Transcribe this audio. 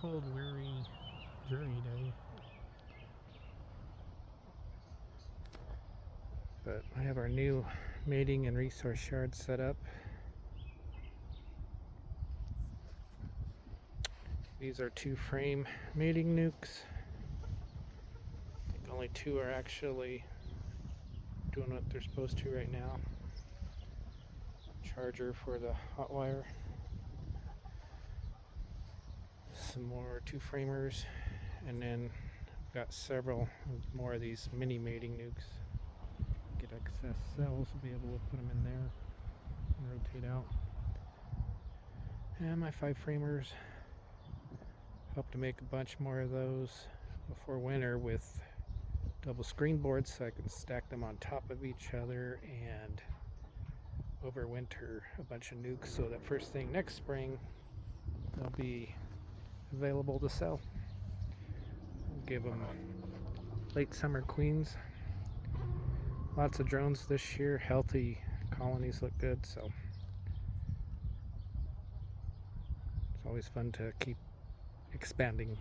cold, weary journey day. But I have our new mating and resource yard set up. These are 2-frame mating nukes. I think only 2 are actually doing what they're supposed to right now. Charger for the hot wire. Some more 2-framers, and then I've got several more of these mini mating nukes. Get excess cells, be able to put them in there and rotate out. And my 5-framers. Hope to make a bunch more of those before winter with double screen boards so I can stack them on top of each other and overwinter a bunch of nukes so that first thing next spring they'll be available to sell. I'll give them late summer queens. Lots of drones this year. Healthy colonies look good, so it's always fun to keep expanding.